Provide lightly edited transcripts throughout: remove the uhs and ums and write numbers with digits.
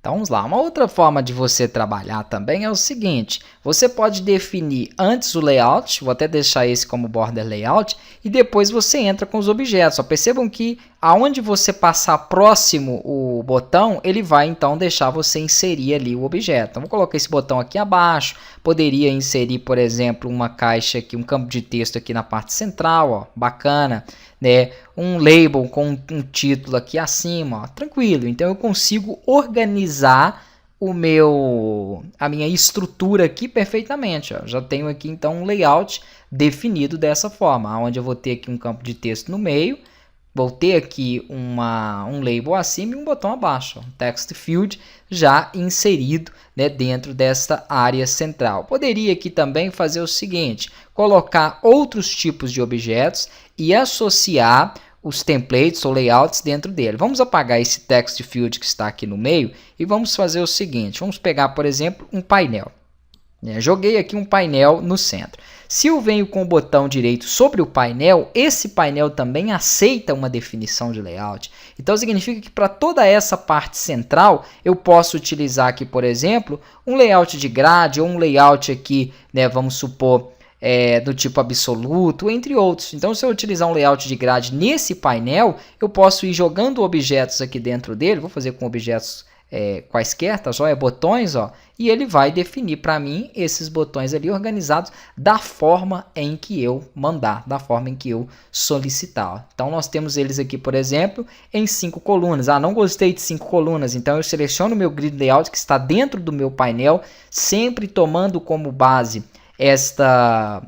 Então vamos lá, uma outra forma de você trabalhar também é o seguinte, você pode definir antes o layout, vou até deixar esse como border layout, e depois você entra com os objetos. Ó, percebam que aonde você passar próximo o botão, ele vai então deixar você inserir ali o objeto. Então vou colocar esse botão aqui abaixo, poderia inserir, por exemplo, uma caixa aqui, um campo de texto aqui na parte central, ó, bacana, né? Um label com um título aqui acima, ó, tranquilo. Então eu consigo organizar a minha estrutura aqui perfeitamente. Ó. Já tenho aqui então um layout definido dessa forma, onde eu vou ter aqui um campo de texto no meio, vou ter aqui um label acima e um botão abaixo, um text field já inserido, né, dentro desta área central. Poderia aqui também fazer o seguinte, colocar outros tipos de objetos e associar os templates ou layouts dentro dele. Vamos apagar esse text field que está aqui no meio e vamos fazer o seguinte, vamos pegar, por exemplo, um painel. Joguei aqui um painel no centro. Se eu venho com o botão direito sobre o painel, esse painel também aceita uma definição de layout. Então significa que para toda essa parte central, eu posso utilizar aqui, por exemplo, um layout de grade ou um layout aqui, né, vamos supor, do tipo absoluto, entre outros. Então, se eu utilizar um layout de grade nesse painel, eu posso ir jogando objetos aqui dentro dele, vou fazer com objetos quaisquer, tá joia? Botões, ó, e ele vai definir para mim esses botões ali organizados da forma em que eu mandar, da forma em que eu solicitar. Ó. Então, nós temos eles aqui, por exemplo, em 5 colunas. Ah, não gostei de 5 colunas, então eu seleciono o meu grid layout que está dentro do meu painel, sempre tomando como base esta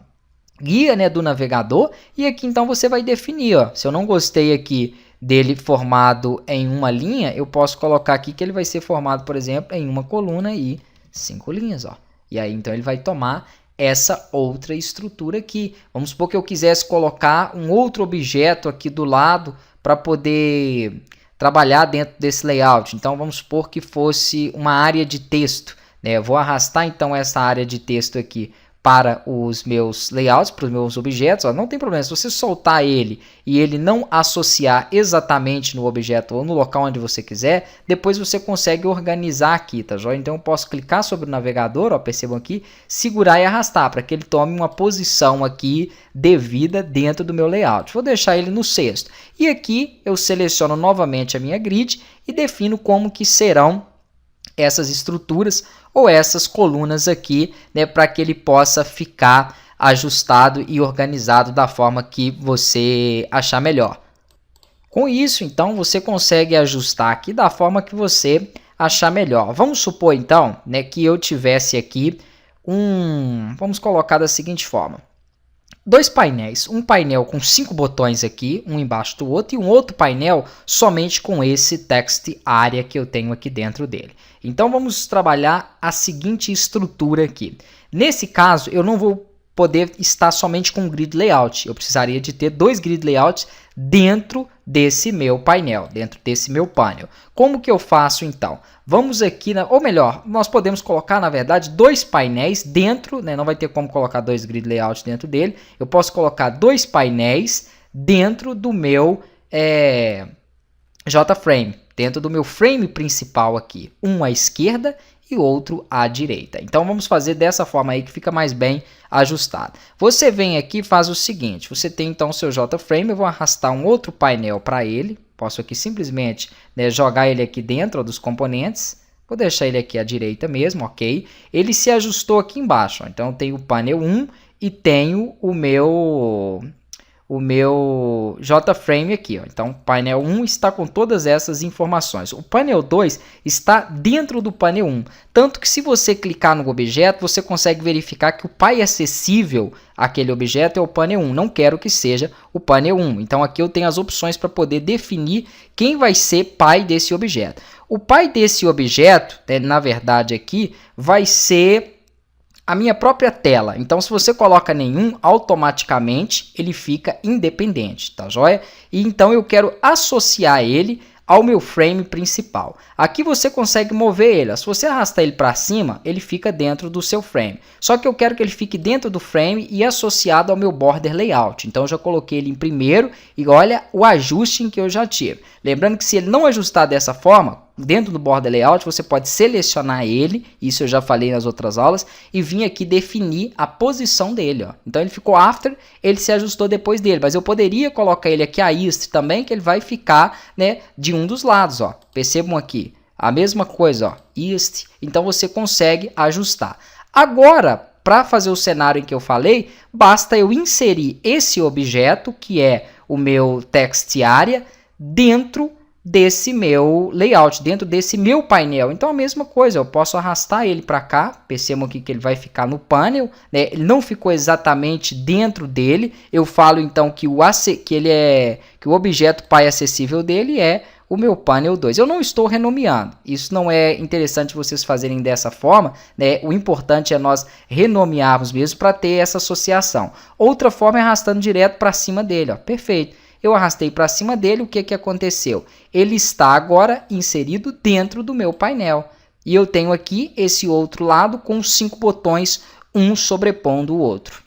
guia, né, do navegador, e aqui então você vai definir, ó, se eu não gostei aqui dele formado em uma linha, eu posso colocar aqui que ele vai ser formado, por exemplo, em uma coluna e 5 linhas, ó. E aí então ele vai tomar essa outra estrutura aqui. Vamos supor que eu quisesse colocar um outro objeto aqui do lado para poder trabalhar dentro desse layout. Então vamos supor que fosse uma área de texto, né? Eu vou arrastar então essa área de texto aqui para os meus layouts, para os meus objetos, ó, não tem problema, se você soltar ele e ele não associar exatamente no objeto ou no local onde você quiser, depois você consegue organizar aqui, tá joia? Então eu posso clicar sobre o navegador, ó, percebam aqui, segurar e arrastar para que ele tome uma posição aqui devida dentro do meu layout. Vou deixar ele no sexto. E aqui eu seleciono novamente a minha grid e defino como que serão essas estruturas ou essas colunas aqui, né, para que ele possa ficar ajustado e organizado da forma que você achar melhor. Com isso, então, você consegue ajustar aqui da forma que você achar melhor. Vamos supor, então, né, que eu tivesse aqui vamos colocar da seguinte forma. 2 painéis, um painel com 5 botões aqui, um embaixo do outro, e um outro painel somente com esse text area que eu tenho aqui dentro dele. Então vamos trabalhar a seguinte estrutura aqui. Nesse caso, eu não vou poder estar somente com um grid layout, eu precisaria de ter 2 grid layouts dentro desse meu painel, dentro desse meu painel. Como que eu faço então? Vamos aqui, ou melhor, nós podemos colocar na verdade 2 painéis dentro, né? Não vai ter como colocar 2 grid layouts dentro dele, eu posso colocar 2 painéis dentro do meu JFrame, dentro do meu frame principal aqui, um à esquerda e outro à direita. Então vamos fazer dessa forma aí que fica mais bem ajustado. Você vem aqui e faz o seguinte, você tem então o seu JFrame, eu vou arrastar um outro painel para ele, posso aqui simplesmente, né, jogar ele aqui dentro dos componentes, vou deixar ele aqui à direita mesmo, ok? Ele se ajustou aqui embaixo, ó. Então eu tenho o painel 1 e tenho o meu JFrame aqui, ó. Então, o painel 1 está com todas essas informações. O painel 2 está dentro do painel 1. Tanto que se você clicar no objeto, você consegue verificar que o pai acessível àquele objeto é o painel 1. Não quero que seja o painel 1. Então, aqui eu tenho as opções para poder definir quem vai ser pai desse objeto. O pai desse objeto, né, na verdade aqui, vai ser a minha própria tela. Então, se você coloca nenhum, automaticamente ele fica independente, tá joia? E então eu quero associar ele ao meu frame principal. Aqui você consegue mover ele. Se você arrastar ele para cima, ele fica dentro do seu frame. Só que eu quero que ele fique dentro do frame e associado ao meu border layout. Então, eu já coloquei ele em primeiro e olha o ajuste em que eu já tive. Lembrando que se ele não ajustar dessa forma, dentro do Border Layout, você pode selecionar ele, isso eu já falei nas outras aulas, e vir aqui definir a posição dele, ó. Então ele ficou after, ele se ajustou depois dele, mas eu poderia colocar ele aqui a east também, que ele vai ficar, né, de um dos lados, ó. Percebam aqui, a mesma coisa, ó, east, então você consegue ajustar. Agora, para fazer o cenário em que eu falei, basta eu inserir esse objeto, que é o meu text area, dentro desse meu layout, dentro desse meu painel. Então a mesma coisa, eu posso arrastar ele para cá, percebam aqui que ele vai ficar no panel, né? Ele não ficou exatamente dentro dele. Eu falo então que o objeto pai acessível dele é o meu panel 2. Eu não estou renomeando, isso não é interessante vocês fazerem dessa forma, né? O importante é nós renomearmos mesmo para ter essa associação. Outra forma é arrastando direto para cima dele, ó. Perfeito. Eu arrastei para cima dele, o que aconteceu? Ele está agora inserido dentro do meu painel. E eu tenho aqui esse outro lado com 5 botões, um sobrepondo o outro.